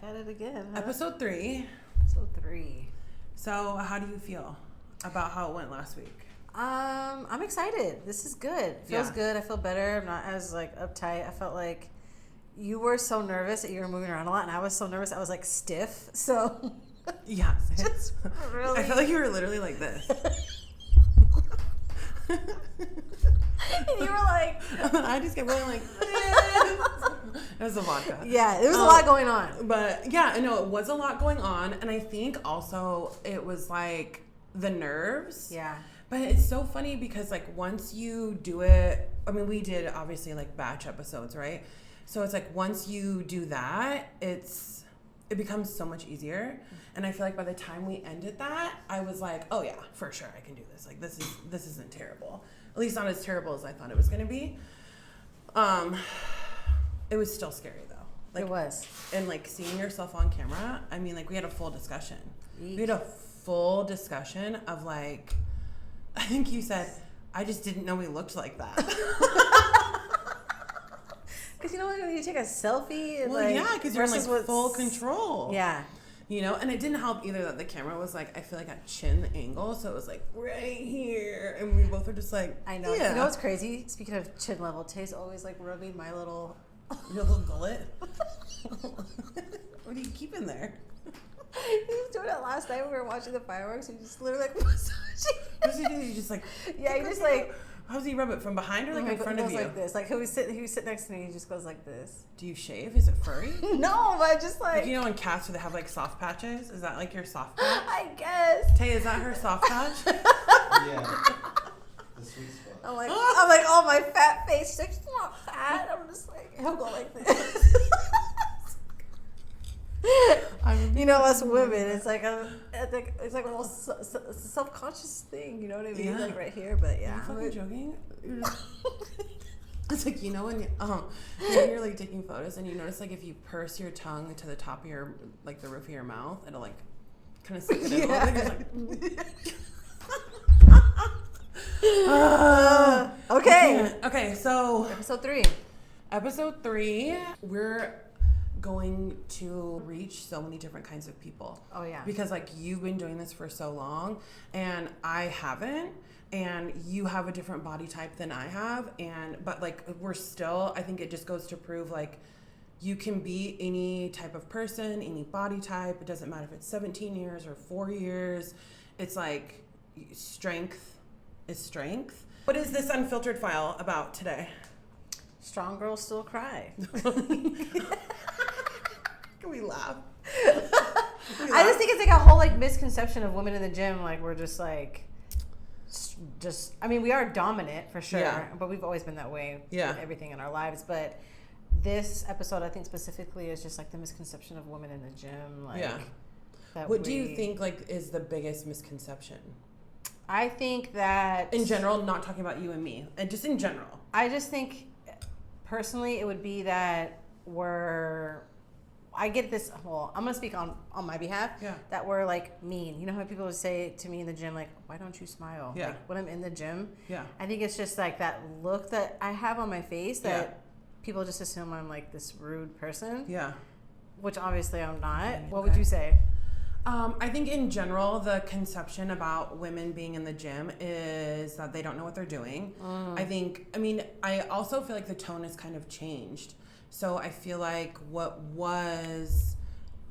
back at it again. Huh? Episode 3. Episode 3. So, how do you feel about how it went last week? I'm excited. This is good. It feels good. I feel better. I'm not as uptight. I felt like you were so nervous that you were moving around a lot, and I was so nervous I was stiff. So yeah, just really. I felt like you were literally like this. And you were like, I just kept going like this. It was the vodka. Yeah, there was a lot going on. But yeah, no, it was a lot going on, and I think also it was like the nerves. Yeah. But it's so funny because once you do it, I mean, we did obviously batch episodes, right? So it's once you do that, it becomes so much easier. And I feel like by the time we ended that, I was like, oh yeah, for sure I can do this. This isn't terrible. At least not as terrible as I thought it was going to be. It was still scary though. It was. And seeing yourself on camera, I mean, we had a full discussion. Eek. We had a full discussion of I think you said, I just didn't know we looked like that. Because when you take a selfie and because you're in full control. Yeah. And it didn't help either that the camera was I feel like at chin angle, so it was right here, and we both were just I know. Yeah. You know what's crazy? Speaking of chin level, Tay's always rubbing my little your little gullet. What are you keeping there? He was doing it last night when we were watching the fireworks. He just literally massaging. What does he do? You just yeah, he just How does he rub it, from behind or in front of you? He goes like this. He would sit next to me. He just goes like this. Do you shave? Is it furry? No, but just in cats where they have soft patches. Is that your soft patch? I guess. Tay, is that her soft patch? Yeah. The sweet spot. I'm like, oh, my fat face. She's like, she's not fat. I'm just he'll go like this. Us women, it's it's a little self-conscious thing, you know what I mean? Yeah. Right here, but yeah. Are you fucking joking? It's when you're taking photos and you notice if you purse your tongue to the top of your the roof of your mouth, it'll kind of stick it in a little bit. Okay. Okay, so Episode 3, we're going to reach so many different kinds of people. Oh yeah. Because you've been doing this for so long and I haven't, and you have a different body type than I have, but we're still, I think it just goes to prove you can be any type of person, any body type. It doesn't matter if it's 17 years or 4 years. It's strength is strength. What is this unfiltered file about today? Strong girls still cry. Can we laugh? I just think it's a whole misconception of women in the gym. We're just I mean, we are dominant for sure, but we've always been that way with everything in our lives. But this episode, I think specifically, is just the misconception of women in the gym. What do you think is the biggest misconception? I think that in general, not talking about you and me, and just in general. I just think personally, it would be that I get this. Well, I'm gonna speak on my behalf. Yeah. That we're mean. You know how people would say to me in the gym, "Why don't you smile?" Yeah. When I'm in the gym. Yeah. I think it's just that look that I have on my face that people just assume I'm this rude person. Yeah. Which obviously I'm not. Okay. What would you say? I think in general, the conception about women being in the gym is that they don't know what they're doing. I also feel the tone has kind of changed. So I feel what was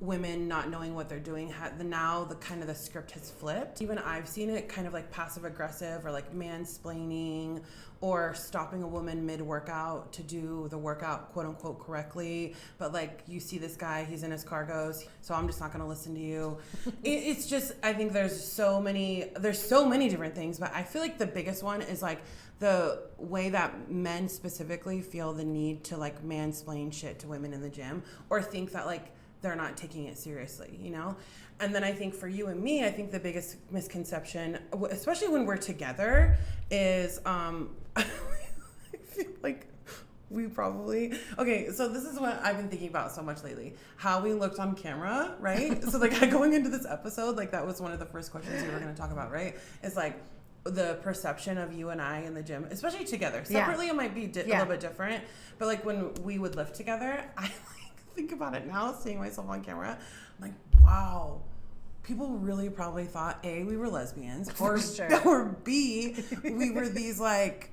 women not knowing what they're doing, now the script has flipped. Even I've seen it kind of passive aggressive or mansplaining or stopping a woman mid-workout to do the workout quote unquote correctly. But you see this guy, he's in his cargos, so I'm just not going to listen to you. It's just, I think there's so many different things, but I feel the biggest one is the way that men specifically feel the need to mansplain shit to women in the gym or think that they're not taking it seriously, And then I think for you and me, I think the biggest misconception, especially when we're together, is I feel we probably, so this is what I've been thinking about so much lately, how we looked on camera, right? So going into this episode, that was one of the first questions we were going to talk about, right? It's the perception of you and I in the gym, especially together. Separately, it might be a little bit different, but when we would lift together, I think about it now, seeing myself on camera, I'm like, wow. People really probably thought, A, we were lesbians, or, or B, we were these like,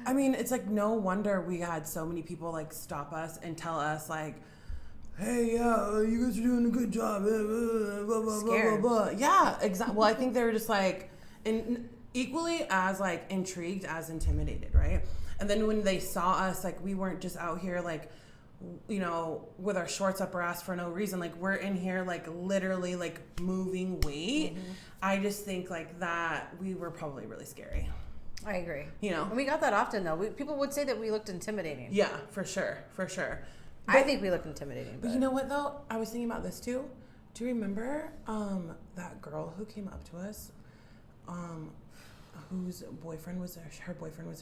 I mean, it's like no wonder we had so many people like stop us and tell us like, hey, yeah, you guys are doing a good job, blah, blah, blah, blah, blah. Yeah, exactly. Well, I think they were just like, equally as like intrigued as intimidated, right? And then when they saw us, like we weren't just out here like, you know, with our shorts up our ass for no reason. Like we're in here like literally like moving weight. I just think like that we were probably really scary. I agree. You know? And we got that often though. People would say that we looked intimidating. Yeah, for sure. But, I think we looked intimidating. But you know what though? I was thinking about this too. Do you remember that girl who came up to us? Whose boyfriend was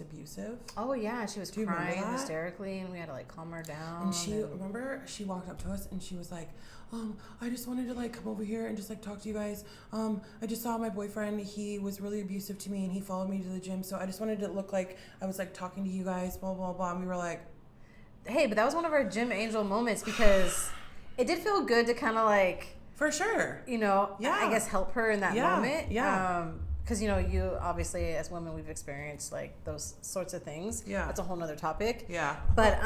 abusive. Oh yeah, she was crying hysterically, and we had to like calm her down. And remember she walked up to us and she was like, I just wanted to like come over here and just like talk to you guys. I just saw my boyfriend. He was really abusive to me and he followed me to the gym. So I just wanted to look like I was like talking to you guys. Blah blah blah. And we were like, hey, but that was one of our gym angel moments because it did feel good to kind of like, for sure, you know, I guess help her in that moment. Yeah. Because, you know, you obviously, as women, we've experienced, like, those sorts of things. Yeah. That's a whole nother topic. Yeah. But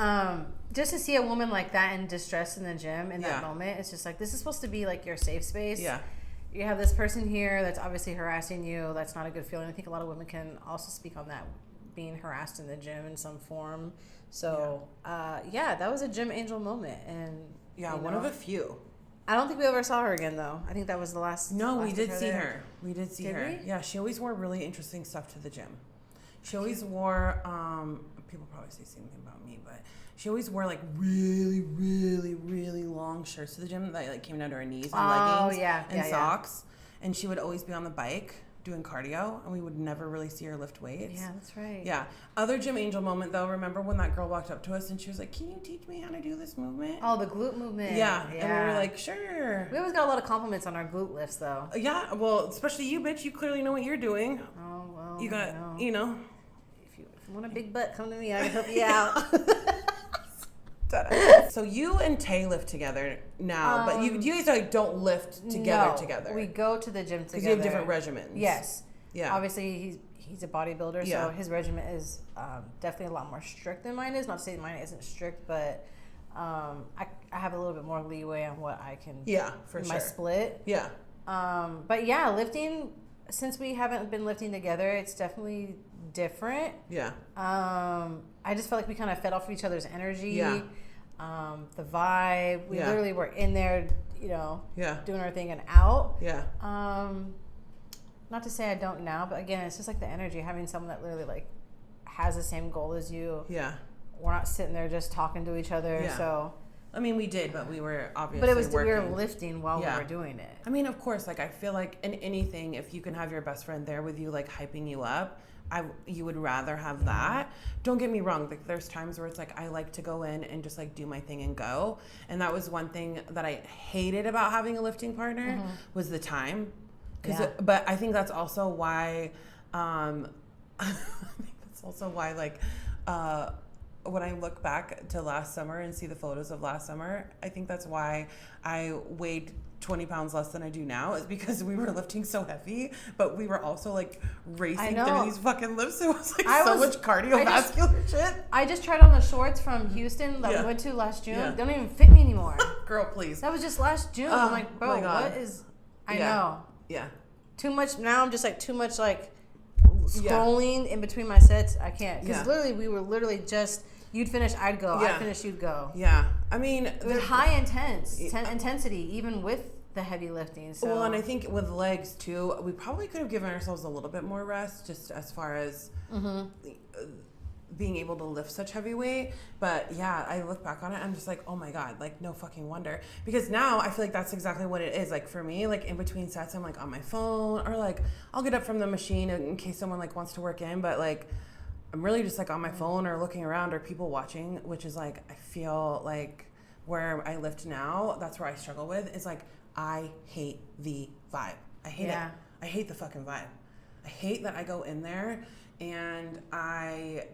just to see a woman like that in distress in the gym in that moment, it's just like, this is supposed to be, like, your safe space. Yeah. You have this person here that's obviously harassing you. That's not a good feeling. I think a lot of women can also speak on that, being harassed in the gym in some form. So, that was a gym angel moment. And one of a few. I don't think we ever saw her again, though. I think that was the last. No, last we did see her. We did see her. We? Yeah, she always wore really interesting stuff to the gym. She always wore, people probably say the same thing about me, but she always wore like really, really, really long shirts to the gym that like came down to her knees and leggings and socks. And she would always be on the bike doing cardio, and we would never really see her lift weights. Yeah, that's right. Yeah. Other gym angel moment though, remember when that girl walked up to us and she was like, can you teach me how to do this movement? Oh, the glute movement. Yeah. And we were like, sure. We always got a lot of compliments on our glute lifts though. Yeah, well, especially you, bitch. You clearly know what you're doing. Oh, well. You got, you know. If you want a big butt, come to me. I can help you out. So you and Tay lift together now, but you guys like don't lift together. We go to the gym together. Because you have different regimens. Yes. Yeah. Obviously, he's a bodybuilder, so his regimen is definitely a lot more strict than mine is. Not to say mine isn't strict, but I have a little bit more leeway on what I can. Yeah, for in sure. My split. Yeah. But yeah, lifting. Since we haven't been lifting together, it's definitely different. Yeah. I just felt like we kind of fed off of each other's energy. Yeah. The vibe. We literally were in there, you know, doing our thing and out. Yeah. Not to say I don't now, but again, it's just like the energy, having someone that literally like has the same goal as you. Yeah. We're not sitting there just talking to each other. Yeah. So. I mean, we did, but we were obviously But it was working. we were lifting while we were doing it. I mean, of course, like I feel like in anything, if you can have your best friend there with you, like hyping you up, you would rather have that. Don't get me wrong. Like there's times where it's like I like to go in and just like do my thing and go. And that was one thing that I hated about having a lifting partner was the time. But I think that's also why. Like. When I look back to last summer and see the photos of last summer, I think that's why I weighed 20 pounds less than I do now, is because we were lifting so heavy, but we were also like racing through these fucking lifts. It was like much cardiovascular shit. I just tried on the shorts from Houston that we went to last June. They don't even fit me anymore. Girl, please. That was just last June. I'm like, bro, what is... I know. Yeah. Too much. Now I'm just like too much like scrolling in between my sets. I can't. Because literally we were literally just... You'd finish, I'd go. I'd finish, you'd go. Yeah. I mean... It was high intensity, even with the heavy lifting. So. Well, and I think with legs, too, we probably could have given ourselves a little bit more rest, just as far as being able to lift such heavy weight. But, yeah, I look back on it, I'm just like, oh, my God, like, no fucking wonder. Because now I feel like that's exactly what it is. Like, for me, like, in between sets, I'm, like, on my phone. Or, like, I'll get up from the machine in case someone, like, wants to work in. But, like... I'm really just like on my phone or looking around or people watching, which is like, I feel like where I lift now, that's where I struggle with, is like, I hate the vibe. I hate it. I hate the fucking vibe. I hate that I go in there and I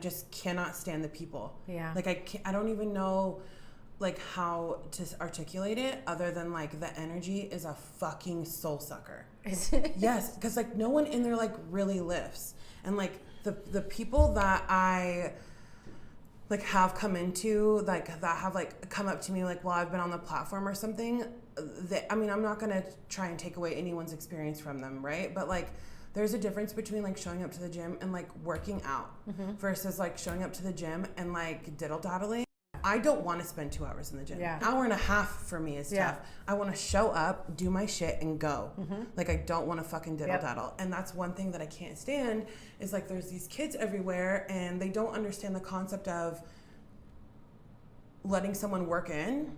just cannot stand the people. Yeah. Like I don't even know like how to articulate it other than like the energy is a fucking soul sucker. Is it? Yes, because like no one in there like really lifts, and like the people that I like have come into, like that have like come up to me like while I've been on the platform or something, I mean, I'm not gonna try and take away anyone's experience from them, right? But like there's a difference between like showing up to the gym and like working out versus like showing up to the gym and like diddle daddling. I don't want to spend 2 hours in the gym. Yeah. An hour and a half for me is tough. I want to show up, do my shit, and go. Like, I don't want to fucking diddle daddle. And that's one thing that I can't stand is like there's these kids everywhere and they don't understand the concept of letting someone work in.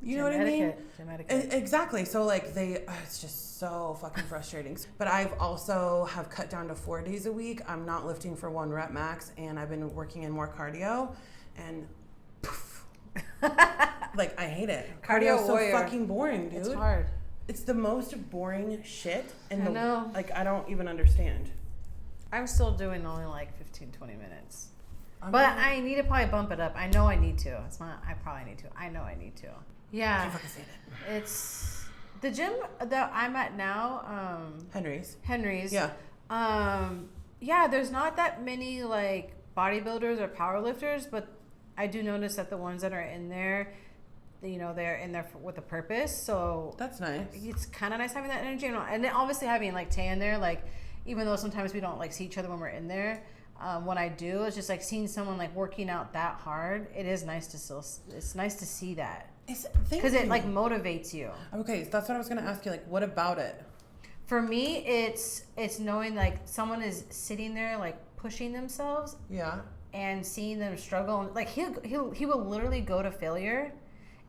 You know what I mean? Gym etiquette. Exactly. So like it's just so fucking frustrating. But I've also have cut down to 4 days a week. I'm not lifting for 1 rep max, and I've been working in more cardio, and like I hate it. Cardio is so fucking boring, dude. It's hard. It's the most boring shit in I know. Like I don't even understand. I'm still doing only like 15, 20 minutes. But I need to probably bump it up. I know I need to. It's not, I probably need to. I know I need to. Yeah. I fucking say that. It's the gym that I'm at now, Henry's. Yeah. Yeah, there's not that many like bodybuilders or powerlifters, but I do notice that the ones that are in there, you know, they're in there with a purpose. So that's nice. It's kind of nice having that energy, and then obviously having like Tay in there, like even though sometimes we don't like see each other when we're in there. When I do, it's just like seeing someone like working out that hard. It is nice to still. It's nice to see that because it like motivates you. Okay, so that's what I was gonna ask you. Like, what about it? For me, it's knowing like someone is sitting there like pushing themselves. Yeah. And seeing them struggle. Like he will literally go to failure,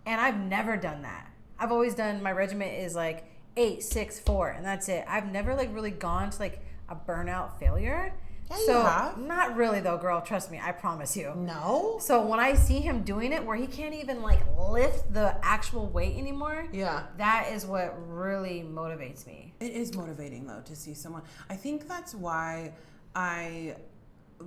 and I've never done that. I've always done, my regimen is like 8, 6, 4, and that's it. I've never like really gone to like a burnout failure. Yeah, so you have. Not really though, girl. Trust me, I promise you. No. So when I see him doing it, where he can't even like lift the actual weight anymore, that is what really motivates me. It is motivating though to see someone. I think that's why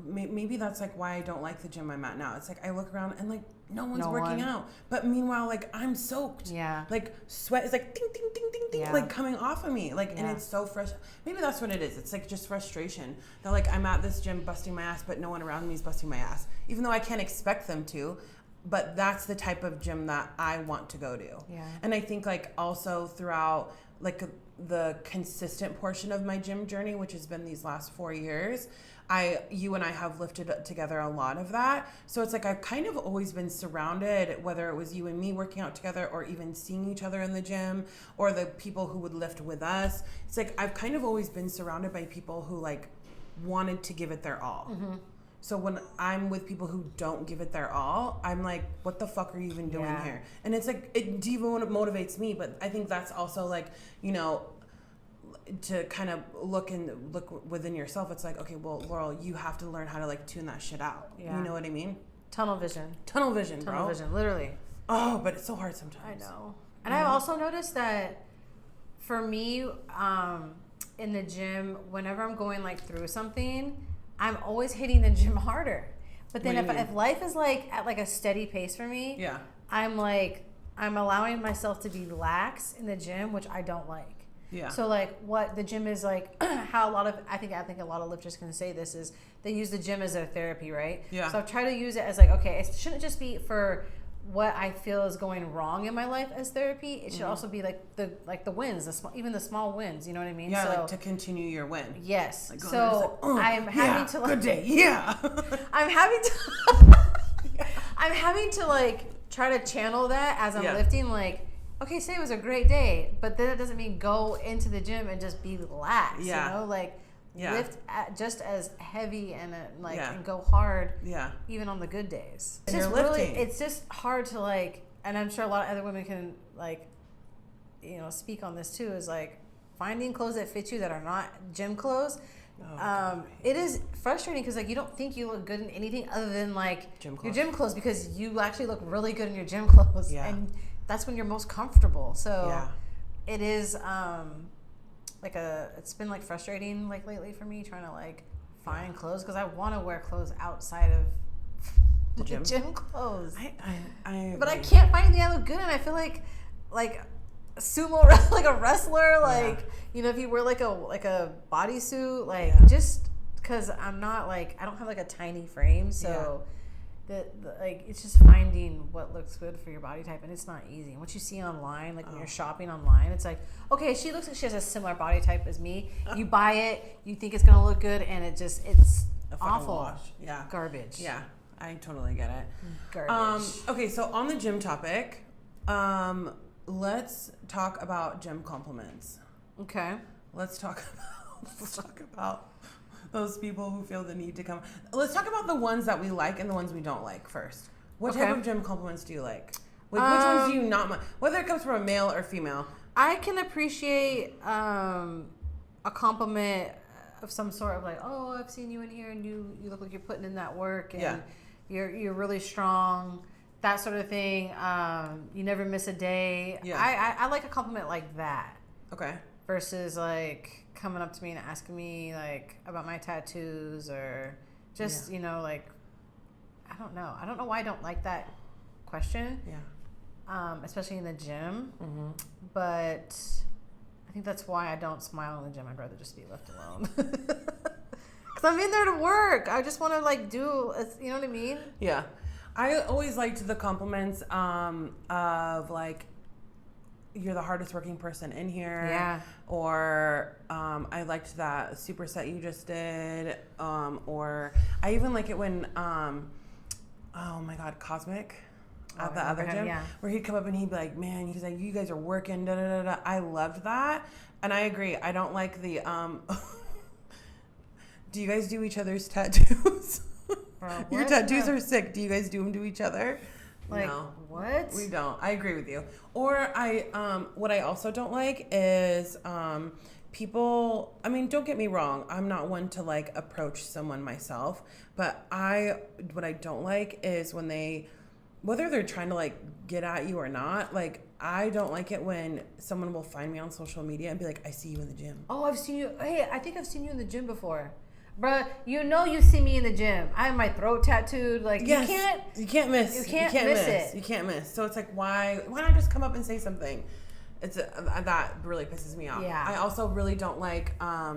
maybe that's like why I don't like the gym I'm at now. It's like I look around and like no one's working out, but meanwhile like I'm soaked. Yeah. Like sweat is like ding ding ding ding ding like coming off of me. Like and it's so fresh. Maybe that's what it is. It's like just frustration that like I'm at this gym busting my ass, but no one around me is busting my ass, even though I can't expect them to. But that's the type of gym that I want to go to. Yeah. And I think like also throughout like the consistent portion of my gym journey, which has been these last 4 years, you and I have lifted together a lot of that. So it's like I've kind of always been surrounded, whether it was you and me working out together or even seeing each other in the gym or the people who would lift with us. It's like I've kind of always been surrounded by people who like wanted to give it their all. Mm-hmm. So when I'm with people who don't give it their all, I'm like, what the fuck are you even doing here? And it's like, it motivates me, but I think that's also like, you know, to kind of look within yourself. It's like, okay, well, Laurel, you have to learn how to like tune that shit out. Yeah. You know what I mean? Tunnel vision, bro. Literally. Oh, but it's so hard sometimes. I know. And I've also noticed that for me, in the gym, whenever I'm going like through something, I'm always hitting the gym harder. But then if life is like at like a steady pace for me, I'm allowing myself to be lax in the gym, which I don't like. Yeah. So like what the gym is like, how I think a lot of lifters can say this is they use the gym as their therapy, right? Yeah. So I try to use it as like, okay, it shouldn't just be for what I feel is going wrong in my life as therapy. It should also be like the wins, even the small wins. You know what I mean? Yeah, so, like to continue your win. Yes. Like so I'm having to like good day. Yeah. I'm having to like try to channel that as I'm lifting. Like, okay, say it was a great day, but then it doesn't mean go into the gym and just be lax. Yeah. You know, like. Yeah. Lift just as heavy and and go hard. Yeah. Even on the good days. It's just really, it's just hard to like, and I'm sure a lot of other women can like, you know, speak on this too. Is like finding clothes that fit you that are not gym clothes. It is frustrating because like you don't think you look good in anything other than like your gym clothes because you actually look really good in your gym clothes. Yeah. And that's when you're most comfortable. So it is. It's been like frustrating like lately for me trying to like find clothes because I want to wear clothes outside of The gym. Gym clothes. I But I agree. can't find anything that look good, and I feel like sumo, like a wrestler, like if you wear like a bodysuit, like just because I'm not like I don't have like a tiny frame, so like it's just finding what looks good for your body type, and it's not easy. What you see online, like when you're shopping online, it's like, okay, she looks like she has a similar body type as me. You buy it, you think it's gonna look good, and it's A fucking awful. wash. Yeah. Garbage. Yeah, I totally get it. Garbage. Okay, so on the gym topic, let's talk about gym compliments. Okay. Let's talk about those people who feel the need to come. Let's talk about the ones that we like and the ones we don't like first. What type of gym compliments do you like? Like, which ones do you not mind? Whether it comes from a male or female. I can appreciate a compliment of some sort of like, oh, I've seen you in here and you look like you're putting in that work and you're really strong, that sort of thing. You never miss a day. Yeah. I like a compliment like that. Okay. Versus like coming up to me and asking me like about my tattoos or just like I don't know why I don't like that question. Especially in the gym. But I think that's why I don't smile in the gym. I'd rather just be left alone. Because I'm in there to work. I just want to like do, you know what I mean? Yeah. I always liked the compliments of like, you're the hardest working person in here. Yeah. Or I liked that superset you just did. Or I even like it when, oh my God, Cosmic at the other gym, where he'd come up and he'd be like, man, he's like, you guys are working, da da da da. I loved that. And I agree. I don't like the, do you guys do each other's tattoos? Bro, Your tattoos are sick. Do you guys do them to each other? Like, no, what? we don't. I agree with you. Or what I also don't like is people. I mean, don't get me wrong. I'm not one to like approach someone myself, but what I don't like is when whether they're trying to like get at you or not. Like, I don't like it when someone will find me on social media and be like, I see you in the gym. Oh, I've seen you. Hey, I think I've seen you in the gym before. Bruh, you see me in the gym. I have my throat tattooed. Like, yes, you can't miss. You can't miss it. You can't miss. So it's like, why not just come up and say something? It's that really pisses me off. Yeah. I also really don't like. I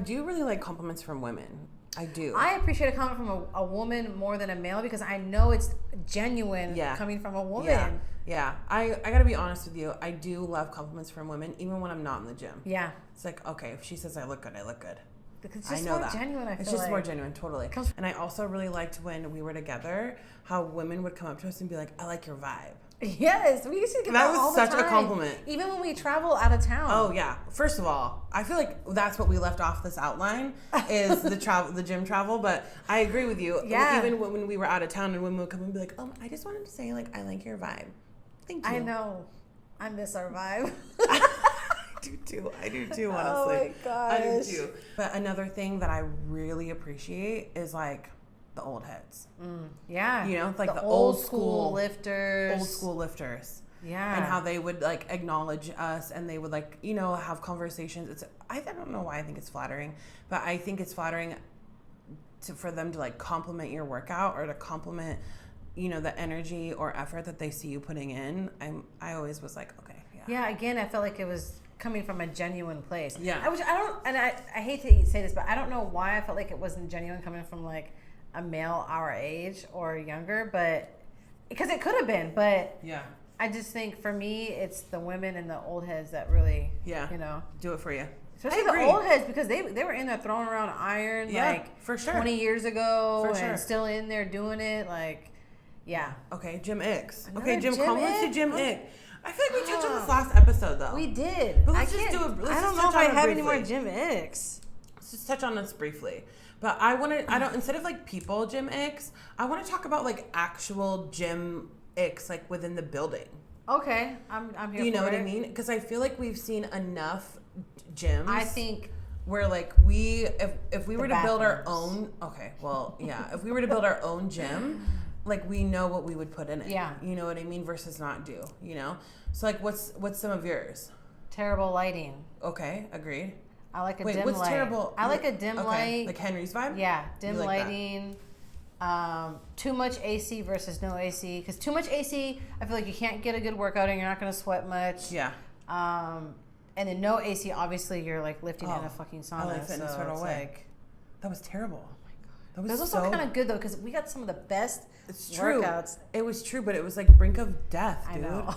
do really like compliments from women. I do. I appreciate a comment from a woman more than a male because I know it's genuine coming from a woman. Yeah. I gotta be honest with you. I do love compliments from women, even when I'm not in the gym. Yeah. It's like, okay, if she says I look good, I look good. It's just I know more that. genuine, I feel It's just like. more genuine, totally. And I also really liked when we were together, how women would come up to us and be like, I like your vibe. Yes, we used to get That that all was the such time. a compliment. Even when we travel out of town. Oh yeah. First of all, I feel like that's what we left off this outline is the gym travel. But I agree with you. Yeah. Even when we were out of town and women would come and be like, I just wanted to say like I like your vibe. Thank you. I know. I miss our vibe. I do too, honestly. Oh my gosh. I do too. But another thing that I really appreciate is like the old heads. Yeah. You know, like the old school lifters. Old school lifters. Yeah. And how they would like acknowledge us and they would like, have conversations. I don't know why I think it's flattering, but I think it's flattering for them to like compliment your workout or to compliment, the energy or effort that they see you putting in. I always was like, okay, yeah. Yeah, again, I felt like it was coming from a genuine place. Yeah. I hate to say this, but I don't know why I felt like it wasn't genuine coming from like a male our age or younger, but because it could have been, but yeah. I just think for me, it's the women and the old heads that really, do it for you. Especially the old heads because they were in there throwing around iron like for sure. 20 years ago for sure. and still in there doing it. Like, yeah. Okay, Gym X. Another Okay, Gym compliments to Gym X? X. I feel like we touched on this last episode though. We did. But I let's just don't touch know if on I it have any briefly. more Gym X. Let's just touch on this briefly. But instead of like people Gym X, I want to talk about like actual Gym X like within the building. Okay, I'm here. You know for what it. I mean? Because I feel like we've seen enough gyms. I think where like if we were to build our own, if we were to build our own gym, like we know what we would put in it. Yeah. You know what I mean? Versus not do. So like what's some of yours? terrible lighting. Okay, agreed. I like a Wait, dim what's light. terrible? I like a dim light. Like Henry's vibe? Yeah, dim You like that? lighting. Too much AC versus no AC. Because too much AC, I feel like you can't get a good workout and you're not going to sweat much. Yeah. And then no AC, obviously you're like lifting in a fucking sauna. LA Fitness so right it's away. like, That was terrible. oh my God. That was It was also kind of good though, because we got some of the best workouts. It was true, but it was like brink of death, dude. I know.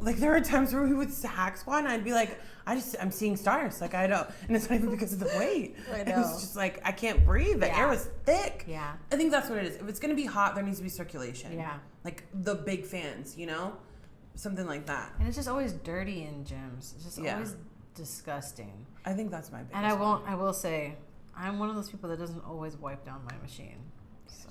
Like there were times where we would hack squat and I'd be like, I'm seeing stars. Like I don't, and it's not even because of the weight. I It know. was just like I can't breathe. The air was thick. Yeah. I think that's what it is. If it's gonna be hot, there needs to be circulation. Yeah. Like the big fans, you know, something like that. And it's just always dirty in gyms. It's just always disgusting. I think that's my biggest. And I will say, I'm one of those people that doesn't always wipe down my machine. So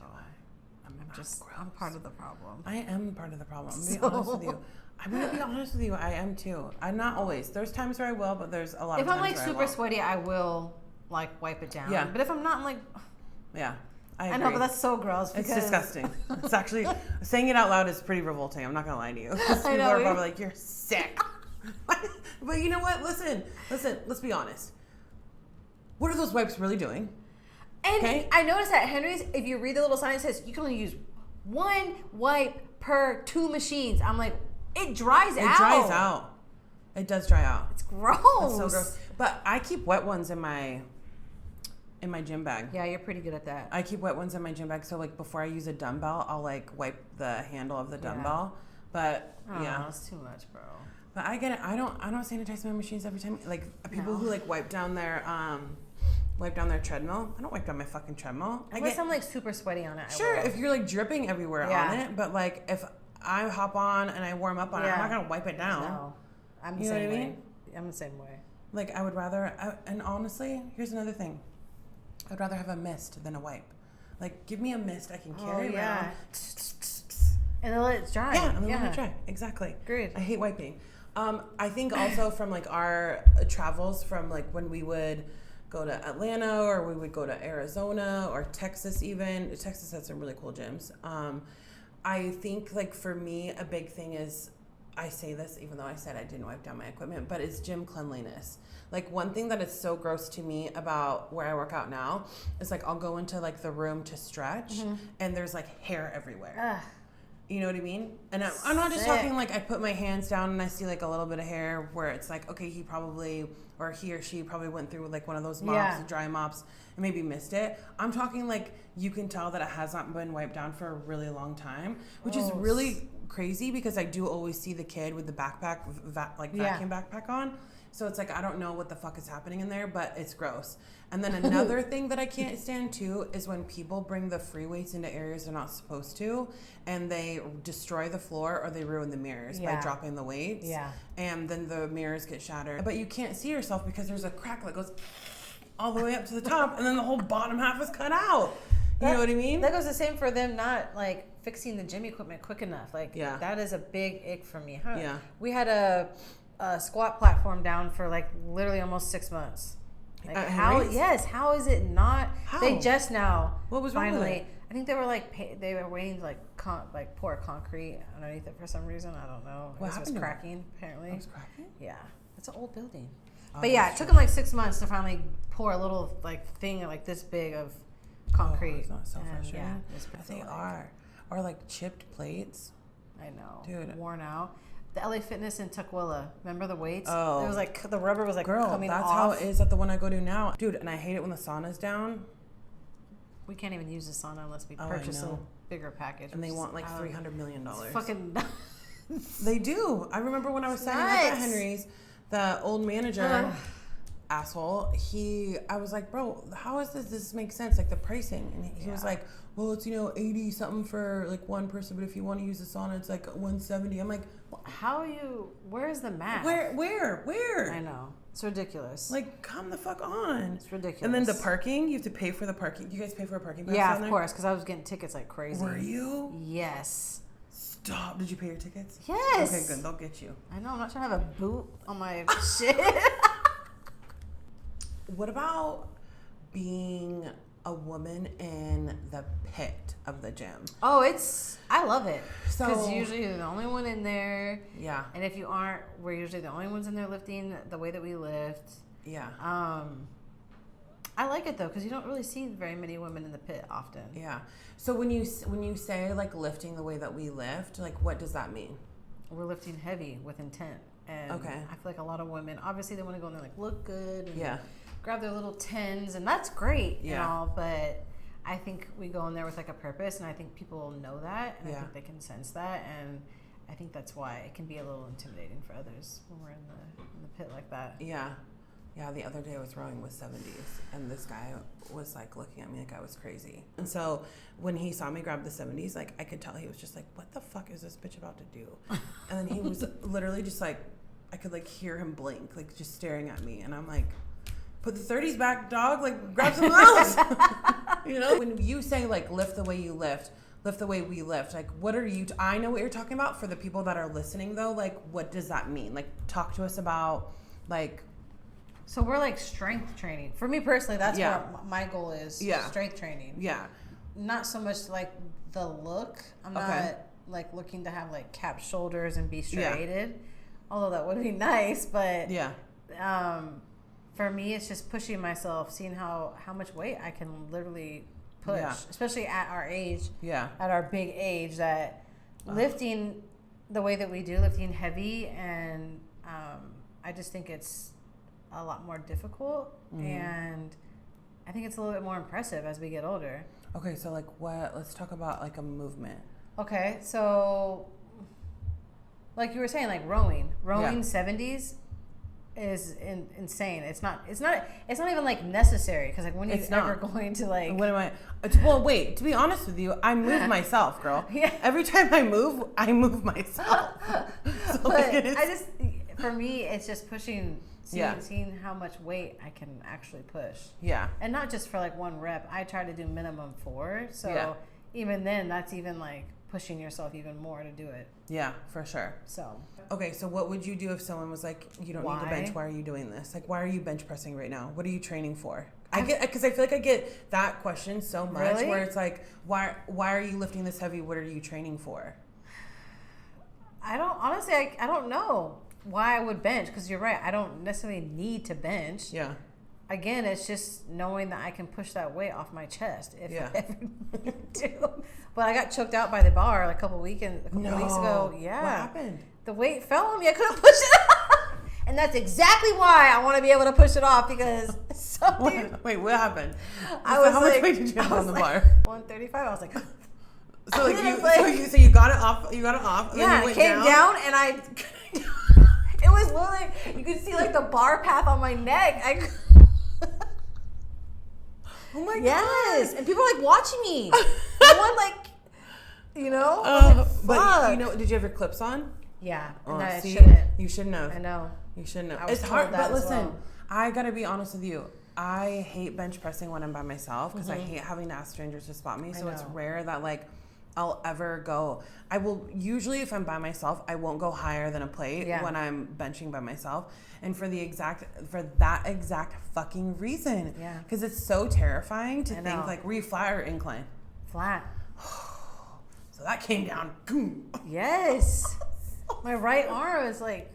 I'm part of the problem. I am part of the problem. I'm gonna be honest with you. I'm gonna be honest with you. I am too. I'm not always. There's times where I will, but there's a lot of If times I'm like where super sweaty, I will like wipe it down. Yeah. But if I'm not, I'm like, Yeah. I know, agree. but that's so gross. It's Because disgusting. It's actually saying it out loud is pretty revolting. I'm not gonna lie to you. People I know, are probably like, "You're sick." But you know what? Listen. Let's be honest. What are those wipes really doing? And Okay. I noticed that Henry's, if you read the little sign, it says you can only use one wipe per 2 machines. I'm like, it dries out. It dries out. It does dry out. It's gross. It's so gross. But I keep wet ones in my gym bag. Yeah, you're pretty good at that. I keep wet ones in my gym bag. So like before I use a dumbbell, I'll like wipe the handle of the dumbbell. But yeah, it's too much, bro. But I get it. I don't sanitize my machines every time. Like people who like wipe down their treadmill. I don't wipe down my fucking treadmill. Unless I'm like super sweaty on it. Sure, if you're like dripping everywhere on it, but like if I hop on and I warm up on it, I'm not gonna wipe it down. No, I'm the You know same what I way. mean? I'm the same way. Like I would rather, and honestly, here's another thing. I'd rather have a mist than a wipe. Like give me a mist I can carry around. And then let it dry. Yeah, and then let it dry. Exactly. Agreed. I hate wiping. I think also from like our travels from like when we would go to Atlanta or we would go to Arizona or Texas even. Texas has some really cool gyms. I think like for me, a big thing is, I say this even though I said I didn't wipe down my equipment, but it's gym cleanliness. Like one thing that is so gross to me about where I work out now is like I'll go into like the room to stretch and there's like hair everywhere. Ugh. You know what I mean? And I'm not just Sick. talking like I put my hands down and I see like a little bit of hair where it's like, okay, he probably, or he or she probably went through like one of those mops, dry mops, and maybe missed it. I'm talking like you can tell that it has not been wiped down for a really long time, which is really crazy because I do always see the kid with the backpack, vacuum backpack on. So it's like, I don't know what the fuck is happening in there, but it's gross. And then another thing that I can't stand too is when people bring the free weights into areas they're not supposed to, and they destroy the floor or they ruin the mirrors by dropping the weights. Yeah. And then the mirrors get shattered. But you can't see yourself because there's a crack that goes all the way up to the top, and then the whole bottom half is cut out. You know what I mean? That goes the same for them not like fixing the gym equipment quick enough. Like that is a big ick for me. Yeah. We had a squat platform down for like literally almost 6 months. Like how is it not? How? They just now. What was wrong with it? I think they were like they were waiting to like pour concrete underneath it for some reason. I don't know. What It was happened? cracking apparently. It was cracking? Yeah, it's an old building. But yeah, it took them like 6 months to finally pour a little like thing like this big of concrete. It's not so frustrating. Yeah, They are. Or like chipped plates. I know. Dude. Worn out. The LA Fitness in Tukwila. Remember the weights? Oh. It was like the rubber was like coming that's off. how it is at the one I go to now. Dude, and I hate it when the sauna's down. We can't even use the sauna unless we I purchase a know. bigger package. And they want like $300 million. Fucking They do. I remember when I was signing up at nuts. Henry's, the old manager, asshole, I was like, bro, how is this? This makes sense. Like the pricing. And he was like, well, it's, 80 something for like one person, but if you want to use the sauna, it's like 170. I'm like, where's the math? Where? I know. It's ridiculous. Like, come the fuck on. It's ridiculous. And then the parking, you have to pay for the parking. You guys pay for a parking pass? Yeah, of course, because I was getting tickets like crazy. Were you? Yes. Stop. Did you pay your tickets? Yes. Okay, good. They'll get you. I know. I'm not trying to have a boot on my shit. What about being a woman in the pit of the gym? Oh, I love it. So- Because usually you're the only one in there. Yeah. And if you aren't, we're usually the only ones in there lifting the way that we lift. Yeah. I like it though because you don't really see very many women in the pit often. Yeah. So when you say like lifting the way that we lift, like what does that mean? We're lifting heavy with intent. And okay. I feel like a lot of women, obviously they want to go in there like look good and yeah. grab their little tens, and that's great yeah. and all, but I think we go in there with like a purpose, and I think people know that, and yeah. I think they can sense that, and I think that's why it can be a little intimidating for others when we're in the pit like that. Yeah. Yeah, the other day I was rowing with 70s, and this guy was like looking at me like I was crazy. And so when he saw me grab the 70s, like I could tell he was just like, what the fuck is this bitch about to do? And then he was literally just like, I could like hear him blink, like just staring at me. And I'm like, put the 30s back, dog, like grab something else. You know, when you say like lift the way you lift the way we lift, like what are you, I know what you're talking about. For the people that are listening though, like what does that mean? Like talk to us about like, so we're like strength training. For me personally, that's yeah. what my goal is. Yeah. Strength training. Yeah. Not so much like the look. I'm okay. not like looking to have like capped shoulders and be striated. Yeah. Although that would be nice, but yeah. For me, it's just pushing myself, seeing how much weight I can literally push, yeah. especially at our age, yeah. at our big age, that lifting the way that we do, lifting heavy, and I just think it's a lot more difficult, and I think it's a little bit more impressive as we get older. Okay, so like what, let's talk about like a movement. Okay, so like you were saying, like rowing yeah. 70s is insane. It's not even like necessary, because like when are you ever going to like, what am I, well wait, to be honest with you, I move myself, girl. Yeah. Every time I move myself. So but like I just, for me, it's just pushing, yeah. seeing how much weight I can actually push. Yeah. And not just for like one rep. I try to do minimum 4. So yeah. even then, that's even like pushing yourself even more to do it. Yeah, for sure. So. Okay, so what would you do if someone was like, you don't need to bench, why are you doing this? Like, why are you bench pressing right now? What are you training for? Because I feel like I get that question so much, really? Where it's like, why are you lifting this heavy? What are you training for? I don't know why I would bench, because you're right. I don't necessarily need to bench. Yeah. Again, it's just knowing that I can push that weight off my chest if yeah. I ever need to. But I got choked out by the bar like a couple weeks ago. Yeah. What happened? The weight fell on me. I couldn't push it off. And that's exactly why I want to be able to push it off, because something. Wait, what happened? How much weight did you have on the bar? 135. I was like. So like you got it off. You got it off. And yeah, then you went it came down and I. It was literally, you could see like the bar path on my neck. Oh my god! Yes, and people are like watching me. No one like, you know. Like, but you know, did you have your clips on? Yeah, Oh, and I see, shouldn't. you shouldn't have. I know. You shouldn't have. I was It's told hard, that but as listen, well. I gotta be honest with you. I hate bench pressing when I'm by myself, because I hate having to ask strangers to spot me. So it's rare that like I'll ever go. I will usually, if I'm by myself, I won't go higher than a plate when I'm benching by myself. And for that exact fucking reason. Yeah. Because it's so terrifying to think like, were you flat or incline? Flat. So that came down. Yes. My right arm is like.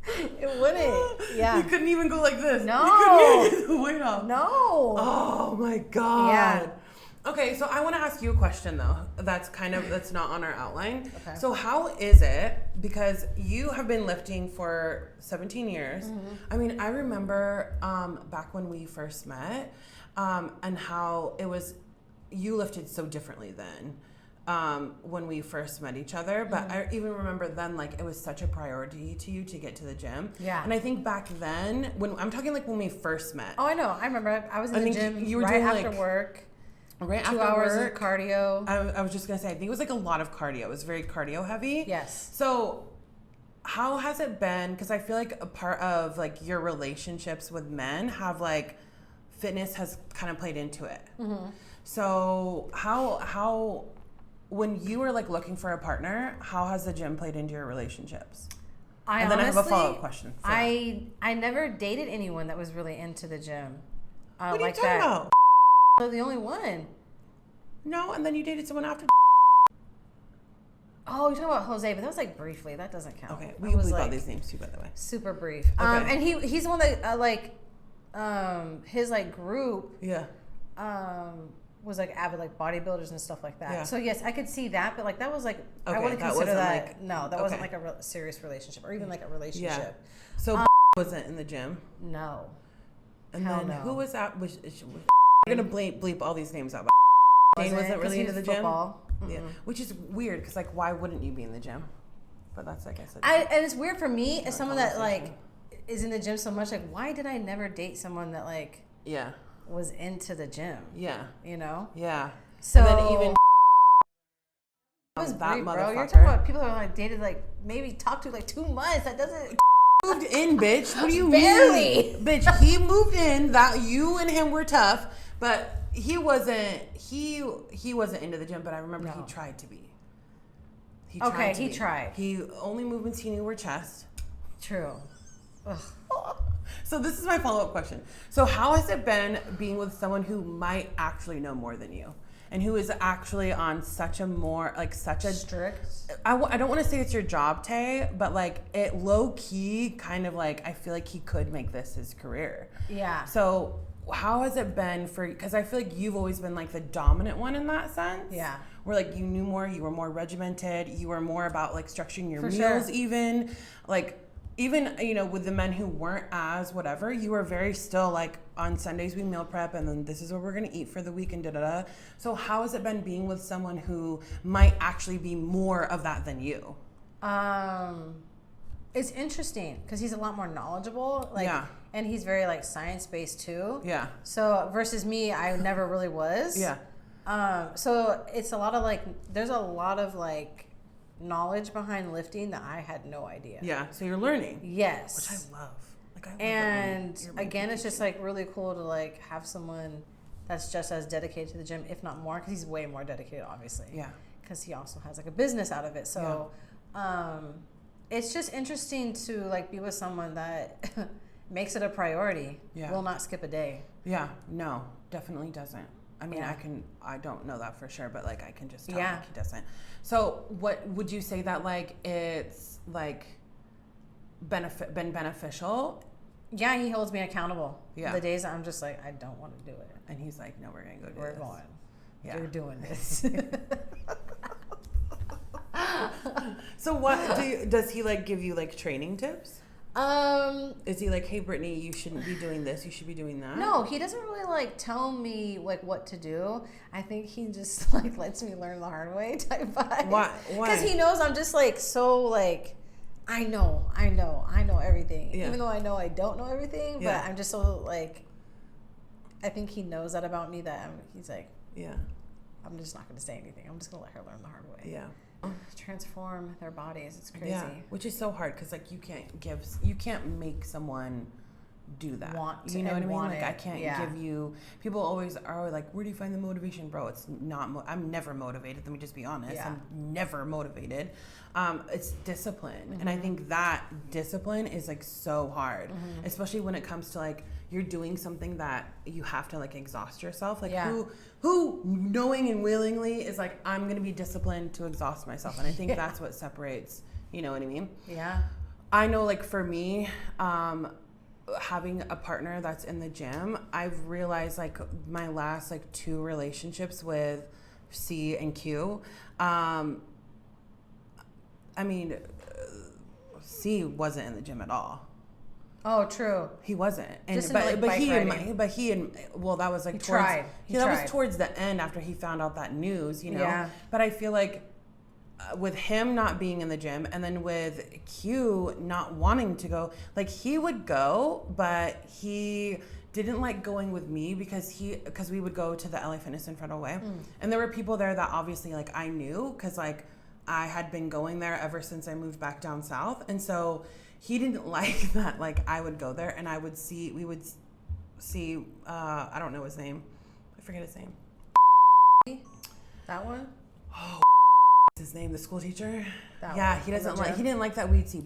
It wouldn't. Yeah. You couldn't even go like this. No. You couldn't get the weight off. No. Oh my god. Yeah. Okay, so I want to ask you a question though. That's not on our outline. Okay. So how is it, because you have been lifting for 17 years. I mean, I remember back when we first met, and how it was, you lifted so differently then. When we first met each other, but I even remember then, like, it was such a priority to you to get to the gym. Yeah. And I think back then, when I'm talking like when we first met. Oh, I know. I remember. I was in the gym you were right doing after like, work. Right 2 after hours work. of cardio. I was just gonna say, I think it was like a lot of cardio. It was very cardio heavy. Yes. So how has it been? Because I feel like a part of like your relationships with men have like fitness has kind of played into it. So how when you were like looking for a partner, how has the gym played into your relationships? And then I have a follow-up question. I never dated anyone that was really into the gym. What are like you talking that. about? The only one. No, and then you dated someone after. Oh, you're talking about Jose, but that was like briefly. That doesn't count. Okay, That we can was, bleep like, out these names too, by the way. super brief. Okay. And he's the one that his like group Yeah. was like avid like bodybuilders and stuff like that. Yeah. So yes, I could see that, but like that was like I Okay, wouldn't that consider wasn't, that. like- No, that wasn't okay. like a serious relationship or even like a relationship. So wasn't in the gym. No. And Hell then no. who was that? We're gonna bleep all these names out. Dane wasn't really into the gym. Yeah, which is weird because like, why wouldn't you be in the gym? But that's like I said. And it's weird for me as someone that like conversation. is in the gym so much. Like, why did I never date someone that like Yeah. was into the gym? Yeah. You know. Yeah. So And then even it was that brief, bro. motherfucker You're talking about people that like dated like maybe talked to like 2 months. That doesn't. moved in, bitch. What do you Barely. mean? Bitch, he moved in. That you and him were tough, but he wasn't into the gym, but I remember he tried to be. He tried. He only movements he knew were chest. True. Ugh. So this is my follow-up question. So how has it been being with someone who might actually know more than you? And who is actually on such a more, like such a... Strict? I don't want to say it's your job, Tay, but like it low-key kind of like, I feel like he could make this his career. Yeah. So how has it been for, because I feel like you've always been like the dominant one in that sense. Yeah. Where like you knew more, you were more regimented, you were more about like structuring your For meals sure. even. Like even, you know, with the men who weren't as whatever, you were very still like on Sundays we meal prep and then this is what we're going to eat for the week and da-da-da. So how has it been being with someone who might actually be more of that than you? It's interesting because he's a lot more knowledgeable. Like, Yeah. And he's very like science-based too. Yeah. So versus me, I never really was. Yeah. So it's a lot of like, there's a lot of like knowledge behind lifting that I had no idea. Yeah. So you're learning. Yes. Which I love. Like I love And that again, it's just like really cool to like have someone that's just as dedicated to the gym, if not more, because he's way more dedicated, obviously. Yeah. Because he also has like a business out of it. So, it's just interesting to like be with someone that makes it a priority. Yeah. Will not skip a day. Yeah, no, definitely doesn't. I mean, Yeah. I don't know that for sure, but like I can just tell Yeah. like he doesn't. So what would you say that like it's like been beneficial? Yeah, he holds me accountable. Yeah. The days I'm just like, I don't want to do it. And he's like, no, we're gonna go do We're this. going. Yeah. You're doing this. So what does he like give you like training tips? Is he like, hey Brittany, you shouldn't be doing this, you should be doing that? No, he doesn't really like tell me like what to do. I think he just like lets me learn the hard way type vibe. Why? Because he knows I'm just like so like I know everything. Yeah. Even though I know I don't know everything, Yeah. but I'm just so like I think he knows that about me that he's like, Yeah. I'm just not going to say anything. I'm just going to let her learn the hard way. Yeah. Transform their bodies. It's crazy. Yeah, which is so hard because like you can't make someone do that. Want to you know what I and mean? want Like it. I can't Yeah. give you. People always are like, where do you find the motivation, bro? It's not. I'm never motivated. Let me just be honest. Yeah. I'm never motivated. It's discipline, and I Mm-hmm. think that discipline is like so hard, especially when it comes to like you're doing something that you have to like exhaust yourself. Like Yeah. who knowing and willingly is like, I'm gonna be disciplined to exhaust myself, and I think that's what separates. You know what I mean? Yeah. I know, like for me, having a partner that's in the gym, I've realized like my last like 2 relationships with C and Q. I mean, C wasn't in the gym at all. Oh, true. He wasn't, and Just into, like, bike riding. well, that was like He towards, tried. He that tried. was towards the end after he found out that news, you know. Yeah. But I feel like with him not being in the gym, and then with Q not wanting to go, like he would go, but he didn't like going with me because we would go to the LA Fitness in Federal Way, and there were people there that obviously like I knew because like I had been going there ever since I moved back down south, and so he didn't like that like I would go there and we would see I don't know his name, I forget his name. That one? Oh, his name, the school teacher. That Yeah, one. he doesn't From the like. He gym? didn't like that we'd see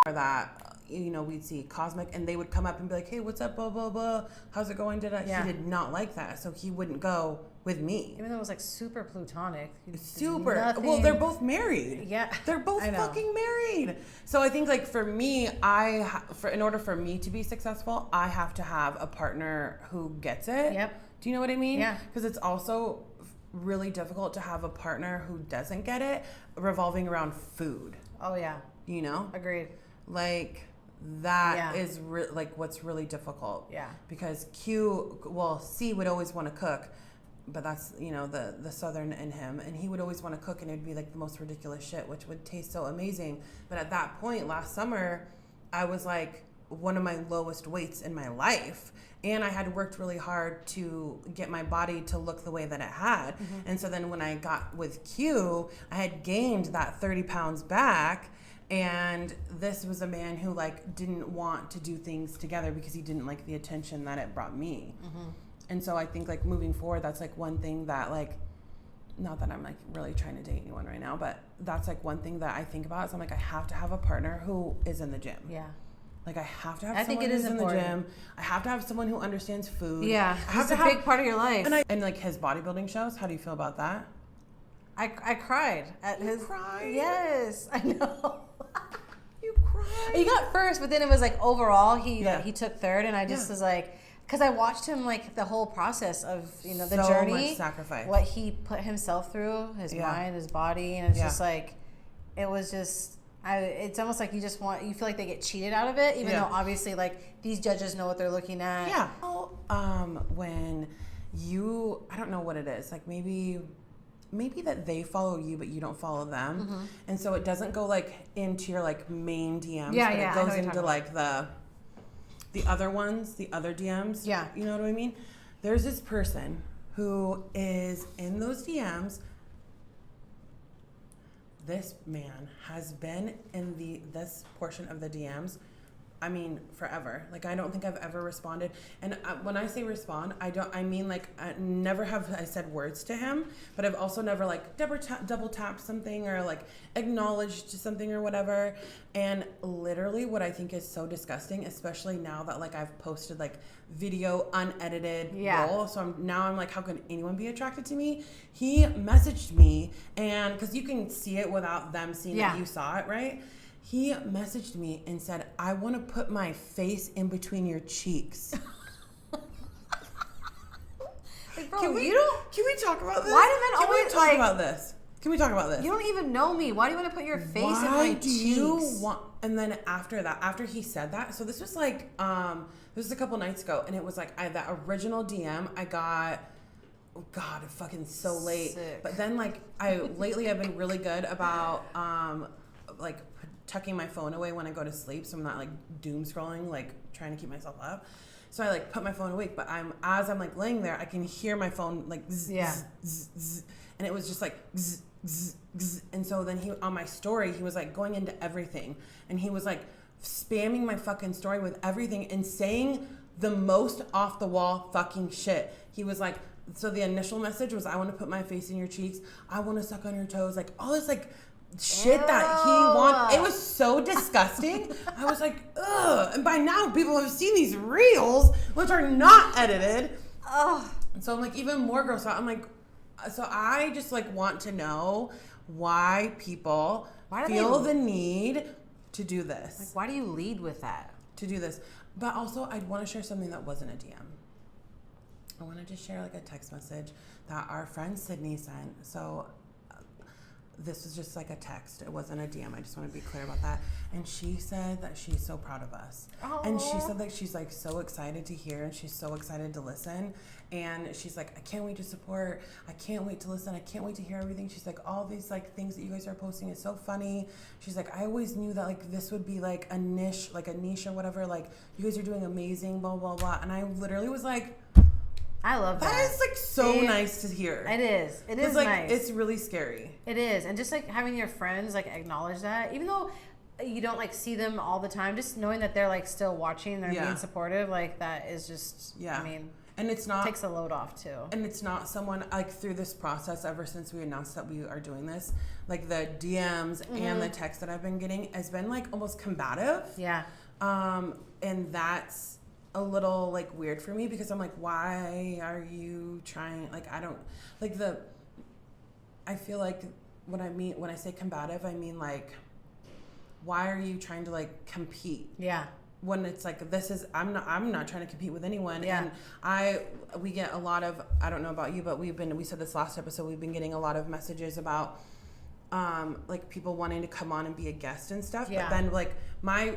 or that we'd see Cosmic, and they would come up and be like, "Hey, what's up, blah blah blah? How's it going?" Yeah. He did not like that, so he wouldn't go with me. Even though it was like super plutonic. Super. Nothing. Well, they're both married. Yeah. They're both fucking married. So I think like for me, in order for me to be successful, I have to have a partner who gets it. Yep. Do you know what I mean? Yeah. Because it's also really difficult to have a partner who doesn't get it revolving around food. Oh yeah. You know? Agreed. Like that is like what's really difficult. Yeah. Because C would always want to cook, but that's, you know, the Southern in him, and he would always want to cook, and it'd be like the most ridiculous shit, which would taste so amazing. But at that point last summer, I was like one of my lowest weights in my life, and I had worked really hard to get my body to look the way that it had. Mm-hmm. And so then when I got with Q, I had gained that 30 pounds back. And this was a man who like didn't want to do things together because he didn't like the attention that it brought me. Mm-hmm. And so I think like moving forward, that's like one thing that like, not that I'm like really trying to date anyone right now, but that's like one thing that I think about. So I'm like, I have to have a partner who is in the gym. Yeah. Like I have to have someone who's in the gym. I have to have someone who understands food. Yeah, it's a big part of your life. And like his bodybuilding shows, how do you feel about that? I cried at his. Cried? Yes, I know. You cried. He got first, but then it was like overall he took third, and I just was like, because I watched him like the whole process of, you know, the journey, much sacrifice, what he put himself through, his mind, his body, and it's just like, it was just. It's almost like you feel like they get cheated out of it, even though obviously like these judges know what they're looking at. Yeah. When I don't know what it is, like maybe that they follow you but you don't follow them, mm-hmm. and so it doesn't go like into your like main DMs, but it goes into like the other ones, the other DMs. Yeah. You know what I mean? There's this person who is in those DMs. This man has been in this portion of the DMs, I mean, forever. Like, I don't think I've ever responded. And when I say respond, I mean, like, never have I said words to him, but I've also never, like, double tapped something or, like, acknowledged something or whatever. And literally what I think is so disgusting, especially now that, like, I've posted, like, video unedited roll. So I'm like, how can anyone be attracted to me? He messaged me, and because you can see it without them seeing that you saw it, right? He messaged me and said, I want to put my face in between your cheeks. Like, bro, can we talk about this? Why do men always talk about this? Can we talk about this? You don't even know me. Why do you want to put your face in my cheeks? You want? And then after he said that, so this was like, this was a couple nights ago, and it was like that original DM I got. Oh God, it's fucking so late. Sick. But then like lately I've been really good about like tucking my phone away when I go to sleep, so I'm not like doom scrolling, like trying to keep myself up. So I like put my phone awake, but as I'm like laying there, I can hear my phone like zzz, zzz, zzz, zzz, and it was just like zzz, zzz, zzz. And so then he on my story, he was like going into everything, and he was like spamming my fucking story with everything and saying the most off the wall fucking shit. He was like, so the initial message was, I want to put my face in your cheeks, I want to suck on your toes, like all this like shit that he wanted. It was so disgusting. I was like, ugh. And by now people have seen these reels, which are not edited. Ugh. And so I'm like even more gross out. I'm like, so I just like want to know why people feel the need to do this. Like, why do you lead with that? To do this. But also I want to share something that wasn't a DM. I wanted to share like a text message that our friend Sydney sent. So this was just like a text. It wasn't a DM. I just want to be clear about that. And she said that she's so proud of us. Aww. And she said that she's like so excited to hear, and she's so excited to listen. And she's like, I can't wait to support. I can't wait to listen. I can't wait to hear everything. She's like, all these like things that you guys are posting is so funny. She's like, I always knew that like this would be like a niche or whatever. Like you guys are doing amazing, blah, blah, blah. And I literally was like, I love that. That is like so nice to hear. It is. It is like, nice. It's really scary. It is. And just like having your friends like acknowledge that, even though you don't like see them all the time, just knowing that they're like still watching, they're being supportive, like that is just, I mean, and it's not, takes the load off too. And it's not someone like through this process, ever since we announced that we are doing this, like the DMs and the text that I've been getting has been like almost combative. Yeah. And that's a little like weird for me because I'm like, why are you trying? Like, I don't like I feel like when I say combative, I mean like, why are you trying to like compete? Yeah. When it's like, I'm not trying to compete with anyone. Yeah. And we get a lot of, I don't know about you, but we said this last episode, we've been getting a lot of messages about like people wanting to come on and be a guest and stuff. Yeah. But then like my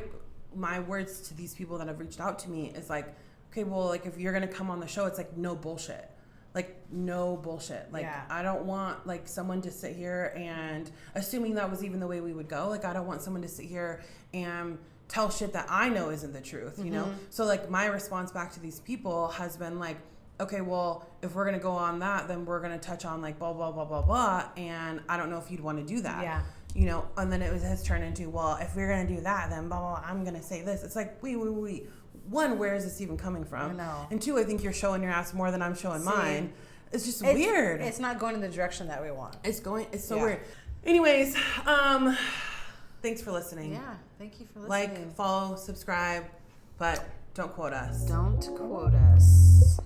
words to these people that have reached out to me is like, okay, well, like if you're gonna come on the show, it's like no bullshit. Like no bullshit. Like I don't want like someone to sit here and assuming that was even the way we would go. Like I don't want someone to sit here and tell shit that I know isn't the truth, you know? So like my response back to these people has been like, okay, well, if we're gonna go on that, then we're gonna touch on like blah, blah, blah, blah, blah. And I don't know if you'd wanna do that. Yeah. You know, and then it has turned into, well, if we're gonna do that, then blah, blah, blah, I'm gonna say this. It's like, wait. One, where is this even coming from? I know. And two, I think you're showing your ass more than I'm showing mine. It's just weird. It's not going in the direction that we want. It's so weird. Anyways, thanks for listening. Yeah, thank you for listening. Like, follow, subscribe, but don't quote us. Don't quote us.